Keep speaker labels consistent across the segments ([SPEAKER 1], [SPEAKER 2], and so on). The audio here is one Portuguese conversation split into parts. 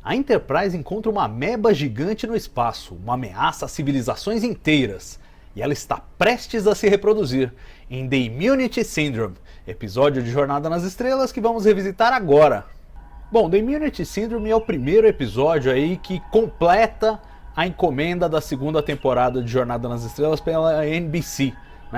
[SPEAKER 1] A Enterprise encontra uma ameba gigante no espaço, uma ameaça a civilizações inteiras, e ela está prestes a se reproduzir em The Immunity Syndrome, episódio de Jornada nas Estrelas que vamos revisitar agora. Bom, The Immunity Syndrome é o primeiro episódio aí que completa a encomenda da segunda temporada de Jornada nas Estrelas pela NBC.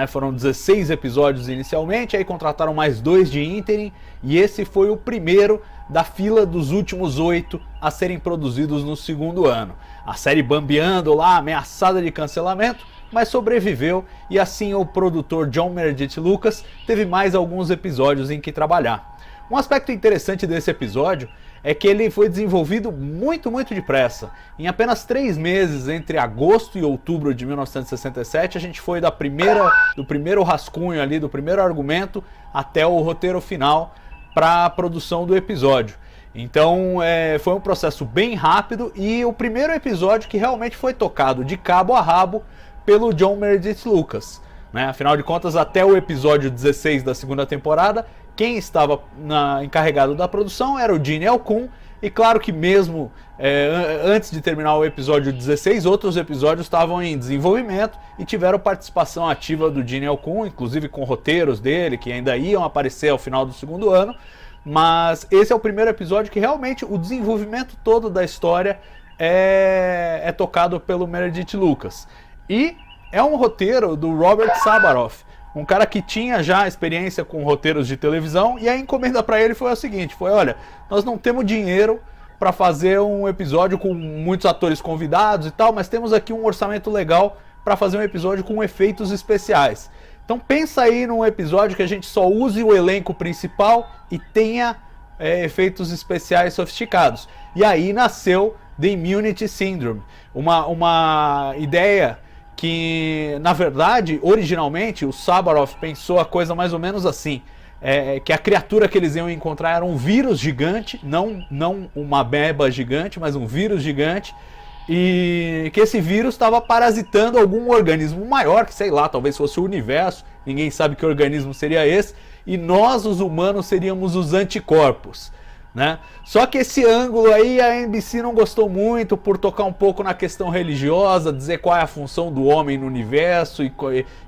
[SPEAKER 1] Foram 16 episódios inicialmente, aí contrataram mais 2 de ínterim, e esse foi o primeiro da fila dos últimos 8 a serem produzidos no segundo ano. A série bambeando lá, ameaçada de cancelamento, mas sobreviveu, e assim o produtor John Meredith Lucas teve mais alguns episódios em que trabalhar. Um aspecto interessante desse episódio é que ele foi desenvolvido muito depressa. Em apenas 3 meses, entre agosto e outubro de 1967, a gente foi do primeiro rascunho ali, do primeiro argumento, até o roteiro final para a produção do episódio. Então foi um processo bem rápido, e o primeiro episódio que realmente foi tocado de cabo a rabo pelo John Meredith Lucas. Afinal de contas, até o episódio 16 da segunda temporada, quem estava encarregado da produção era o Gene Alcun, e claro que mesmo antes de terminar o episódio 16, outros episódios estavam em desenvolvimento e tiveram participação ativa do Gene Alcun, inclusive com roteiros dele, que ainda iam aparecer ao final do segundo ano, mas esse é o primeiro episódio que realmente o desenvolvimento todo da história é tocado pelo Meredith Lucas. E é um roteiro do Robert Sabaroff, um cara que tinha já experiência com roteiros de televisão, e a encomenda para ele foi a seguinte, olha, nós não temos dinheiro para fazer um episódio com muitos atores convidados e tal, mas temos aqui um orçamento legal para fazer um episódio com efeitos especiais. Então pensa aí num episódio que a gente só use o elenco principal e tenha efeitos especiais sofisticados. E aí nasceu The Immunity Syndrome, uma ideia que, na verdade, originalmente o Sabaroff pensou a coisa mais ou menos assim, que a criatura que eles iam encontrar era um vírus gigante, não uma ameba gigante, mas um vírus gigante, e que esse vírus estava parasitando algum organismo maior, que sei lá, talvez fosse o universo, ninguém sabe que organismo seria esse, e nós, os humanos, seríamos os anticorpos. Só que esse ângulo aí a NBC não gostou muito, por tocar um pouco na questão religiosa, dizer qual é a função do homem no universo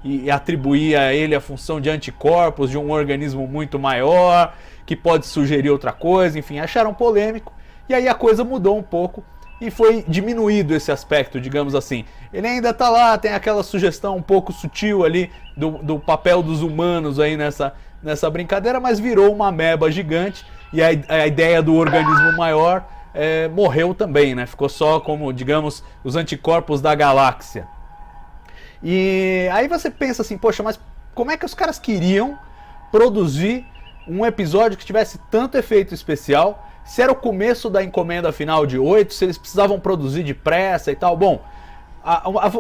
[SPEAKER 1] e atribuir a ele a função de anticorpos de um organismo muito maior, que pode sugerir outra coisa, enfim, acharam polêmico, e aí a coisa mudou um pouco e foi diminuído esse aspecto, digamos assim. Ele ainda tá lá, tem aquela sugestão um pouco sutil ali do papel dos humanos aí nessa brincadeira, mas virou uma ameba gigante, e a ideia do organismo maior morreu também, ficou só como, digamos, os anticorpos da galáxia. E aí você pensa assim, poxa, mas como é que os caras queriam produzir um episódio que tivesse tanto efeito especial, se era o começo da encomenda final de 8, se eles precisavam produzir depressa e tal? Bom,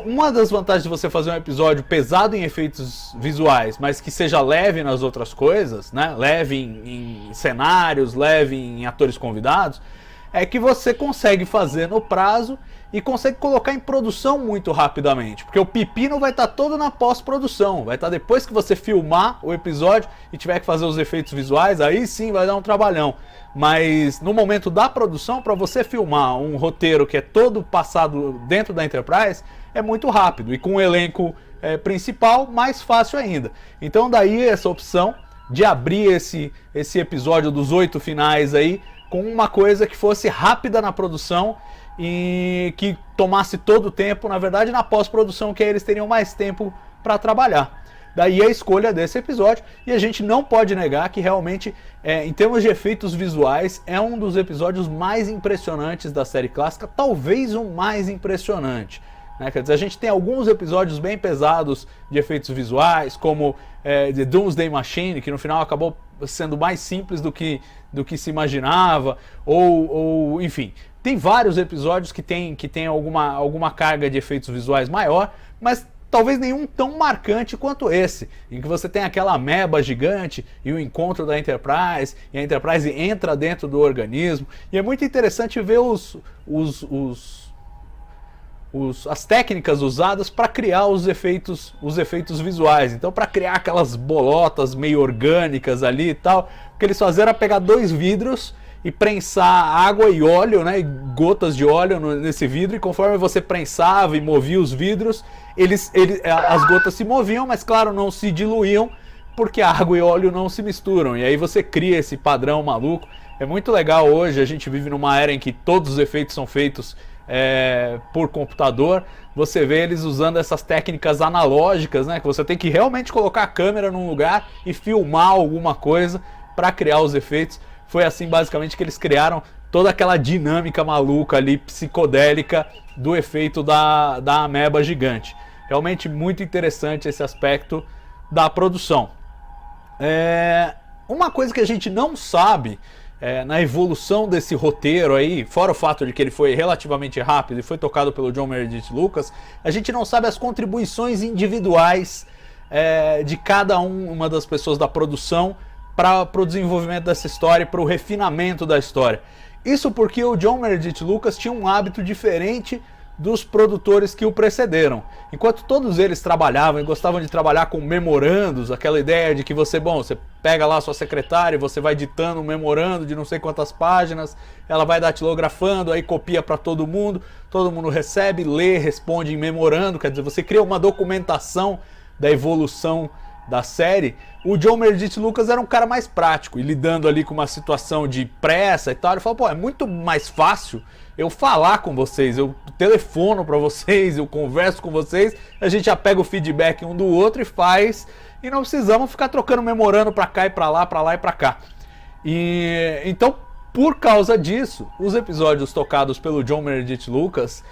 [SPEAKER 1] uma das vantagens de você fazer um episódio pesado em efeitos visuais, mas que seja leve nas outras coisas, leve em cenários, leve em atores convidados, é que você consegue fazer no prazo e consegue colocar em produção muito rapidamente, porque o pepino vai estar todo na pós-produção, vai estar depois que você filmar o episódio e tiver que fazer os efeitos visuais, aí sim vai dar um trabalhão. Mas no momento da produção, para você filmar um roteiro que é todo passado dentro da Enterprise, é muito rápido, e com o elenco principal, mais fácil ainda. Então daí essa opção de abrir esse episódio dos 8 finais aí com uma coisa que fosse rápida na produção e que tomasse todo o tempo, na verdade, na pós-produção, que aí eles teriam mais tempo para trabalhar. Daí a escolha desse episódio, e a gente não pode negar que realmente, em termos de efeitos visuais, é um dos episódios mais impressionantes da série clássica, talvez o mais impressionante. Quer dizer, a gente tem alguns episódios bem pesados de efeitos visuais, como The Doomsday Machine, que no final acabou sendo mais simples do que se imaginava, ou enfim, tem vários episódios que tem alguma carga de efeitos visuais maior, mas talvez nenhum tão marcante quanto esse, em que você tem aquela ameba gigante e o encontro da Enterprise, e a Enterprise entra dentro do organismo, e é muito interessante ver as técnicas usadas para criar os efeitos visuais. Então, para criar aquelas bolotas meio orgânicas ali e tal, o que eles fizeram era pegar 2 vidros e prensar água e óleo, e gotas de óleo nesse vidro, e conforme você prensava e movia os vidros, as gotas se moviam, mas claro, não se diluíam, porque água e óleo não se misturam, e aí você cria esse padrão maluco. É muito legal. Hoje a gente vive numa era em que todos os efeitos são feitos por computador. Você vê eles usando essas técnicas analógicas, né, que você tem que realmente colocar a câmera num lugar e filmar alguma coisa para criar os efeitos. Foi assim basicamente que eles criaram toda aquela dinâmica maluca ali, psicodélica, do efeito da ameba gigante. Realmente muito interessante esse aspecto da produção. Uma coisa que a gente não sabe na evolução desse roteiro aí, fora o fato de que ele foi relativamente rápido e foi tocado pelo John Meredith Lucas, a gente não sabe as contribuições individuais de cada uma das pessoas da produção para o desenvolvimento dessa história e para o refinamento da história. Isso porque o John Meredith Lucas tinha um hábito diferente dos produtores que o precederam. Enquanto todos eles trabalhavam e gostavam de trabalhar com memorandos, aquela ideia de que você pega lá a sua secretária, você vai ditando um memorando de não sei quantas páginas, ela vai datilografando, aí copia para todo mundo recebe, lê, responde em memorando, quer dizer, você cria uma documentação da evolução da série. O John Meredith Lucas era um cara mais prático, e lidando ali com uma situação de pressa e tal, ele falou, é muito mais fácil eu falar com vocês, eu telefono para vocês, eu converso com vocês, a gente já pega o feedback um do outro e faz, e não precisamos ficar trocando memorando para cá e para lá e para cá. E então, por causa disso, os episódios tocados pelo John Meredith Lucas,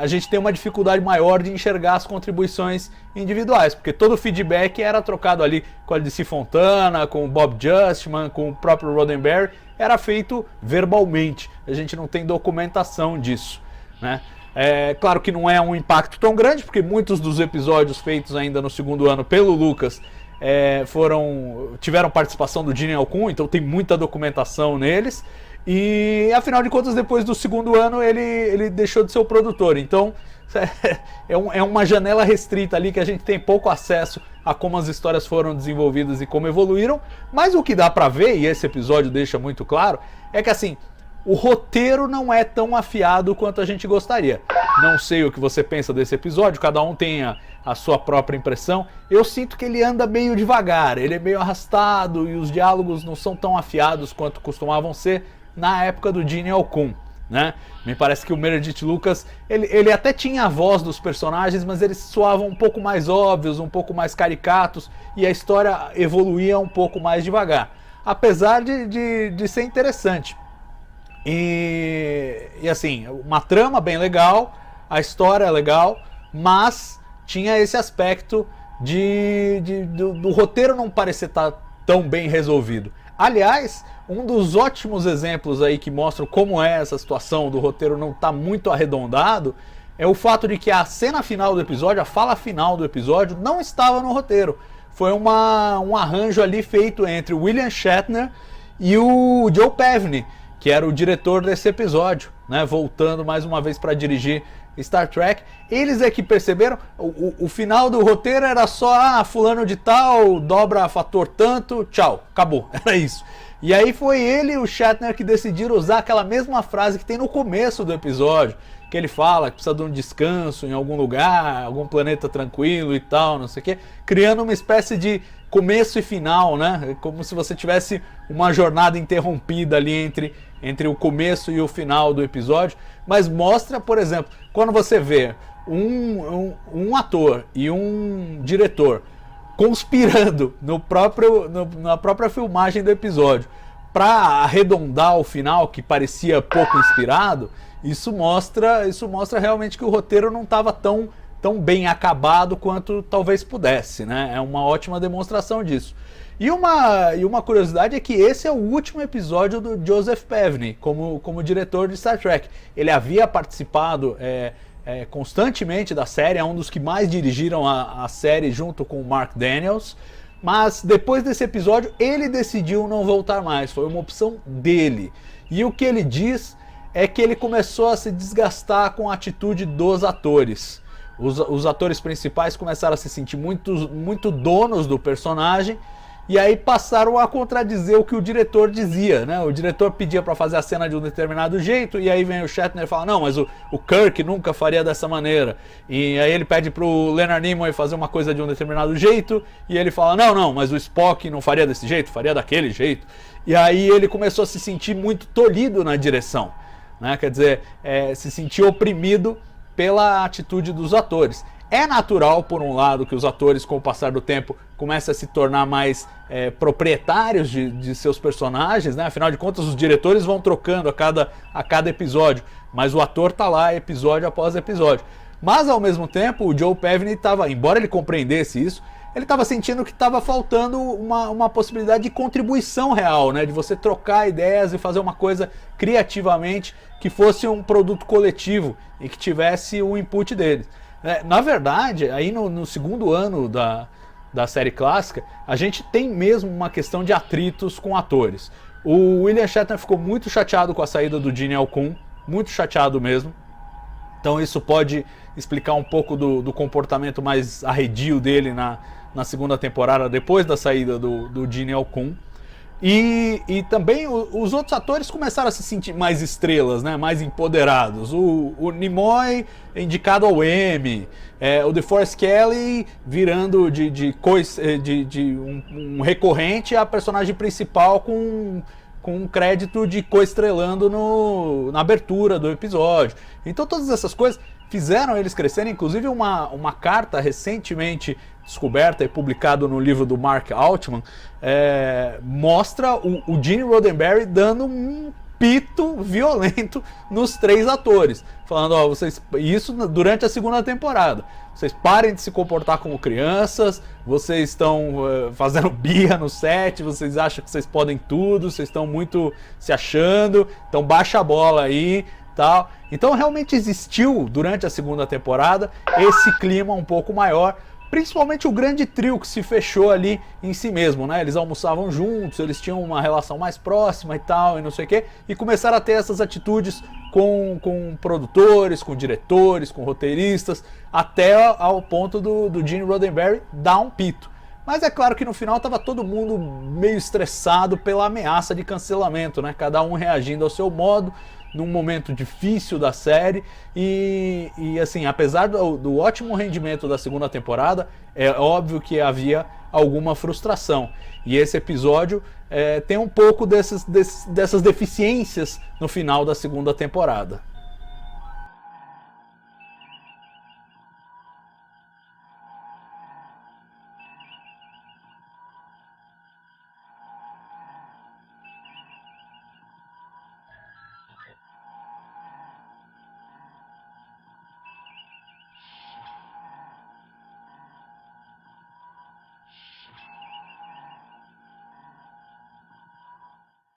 [SPEAKER 1] a gente tem uma dificuldade maior de enxergar as contribuições individuais, porque todo o feedback era trocado ali com a DC Fontana, com o Bob Justman, com o próprio Roddenberry, era feito verbalmente, a gente não tem documentação disso, né? Claro que não é um impacto tão grande, porque muitos dos episódios feitos ainda no segundo ano pelo Lucas tiveram participação do Gene Alcun, então tem muita documentação neles. E afinal de contas, depois do segundo ano ele deixou de ser o produtor, então é uma janela restrita ali que a gente tem pouco acesso a como as histórias foram desenvolvidas e como evoluíram. Mas o que dá pra ver, e esse episódio deixa muito claro, é que assim, o roteiro não é tão afiado quanto a gente gostaria. Não sei o que você pensa desse episódio, cada um tem a sua própria impressão. Eu sinto que ele anda meio devagar, ele é meio arrastado e os diálogos não são tão afiados quanto costumavam ser na época do Gene Alcun, né? Me parece que o Meredith Lucas, ele até tinha a voz dos personagens, mas eles soavam um pouco mais óbvios, um pouco mais caricatos, e a história evoluía um pouco mais devagar, apesar de ser interessante. E assim, uma trama bem legal, a história é legal, mas tinha esse aspecto do roteiro não parecer estar tão bem resolvido. Aliás, um dos ótimos exemplos aí que mostram como é essa situação do roteiro não estar muito arredondado é o fato de que a cena final do episódio, a fala final do episódio, não estava no roteiro. Foi um arranjo ali feito entre o William Shatner e o Joe Pevney, que era o diretor desse episódio, né, voltando mais uma vez para dirigir Star Trek. Eles é que perceberam, o final do roteiro era só, fulano de tal, dobra fator tanto, tchau, acabou, era isso. E aí foi ele e o Shatner que decidiram usar aquela mesma frase que tem no começo do episódio, que ele fala que precisa de um descanso em algum lugar, algum planeta tranquilo e tal, não sei o que, criando uma espécie de começo e final, né? Como se você tivesse uma jornada interrompida ali entre o começo e o final do episódio. Mas mostra, por exemplo, quando você vê um ator e um diretor conspirando na própria filmagem do episódio para arredondar o final, que parecia pouco inspirado, isso mostra realmente que o roteiro não estava tão bem acabado quanto talvez pudesse, né? É uma ótima demonstração disso. E uma curiosidade é que esse é o último episódio do Joseph Pevney como diretor de Star Trek. Ele havia participado constantemente da série, é um dos que mais dirigiram a série junto com o Mark Daniels, mas depois desse episódio ele decidiu não voltar mais, foi uma opção dele. E o que ele diz é que ele começou a se desgastar com a atitude dos atores. Os atores principais começaram a se sentir muito donos do personagem, e aí passaram a contradizer o que o diretor dizia, né? O diretor pedia para fazer a cena de um determinado jeito, e aí vem o Shatner e fala, não, mas o Kirk nunca faria dessa maneira. E aí ele pede pro Leonard Nimoy fazer uma coisa de um determinado jeito, e ele fala, não, mas o Spock não faria desse jeito, faria daquele jeito. E aí ele começou a se sentir muito tolhido na direção, né? Quer dizer, se sentir oprimido pela atitude dos atores. É natural, por um lado, que os atores, com o passar do tempo, comecem a se tornar mais proprietários de seus personagens, né? Afinal de contas, os diretores vão trocando a cada episódio, mas o ator tá lá episódio após episódio. Mas, ao mesmo tempo, o Joe Pevney estava, embora ele compreendesse isso, ele estava sentindo que estava faltando uma possibilidade de contribuição real, né? De você trocar ideias e fazer uma coisa criativamente que fosse um produto coletivo e que tivesse o input deles. Na verdade, aí no segundo ano da série clássica, a gente tem mesmo uma questão de atritos com atores. O William Shatner ficou muito chateado com a saída do Gene Alcune, muito chateado mesmo. Então isso pode explicar um pouco do comportamento mais arredio dele na segunda temporada, depois da saída do Gene Alcune. E também os outros atores começaram a se sentir mais estrelas, né? Mais empoderados. O Nimoy indicado ao Emmy, o DeForest Kelley virando de um recorrente a personagem principal com um crédito de coestrelando na abertura do episódio. Então todas essas coisas fizeram eles crescerem. Inclusive uma carta recentemente descoberta e publicado no livro do Mark Altman mostra o Gene Roddenberry dando um pito violento nos três atores, falando, isso durante a segunda temporada, vocês parem de se comportar como crianças, vocês estão fazendo birra no set, vocês acham que vocês podem tudo, vocês estão muito se achando, então baixa a bola aí, tal. Então realmente existiu durante a segunda temporada esse clima um pouco maior, principalmente o grande trio que se fechou ali em si mesmo, né? Eles almoçavam juntos, eles tinham uma relação mais próxima e tal, e não sei o quê, e começaram a ter essas atitudes com produtores, com diretores, com roteiristas, até ao ponto do Gene Roddenberry dar um pito. Mas é claro que no final estava todo mundo meio estressado pela ameaça de cancelamento, né? Cada um reagindo ao seu modo, num momento difícil da série, e assim, apesar do ótimo rendimento da segunda temporada, é óbvio que havia alguma frustração. E esse episódio tem um pouco dessas deficiências no final da segunda temporada.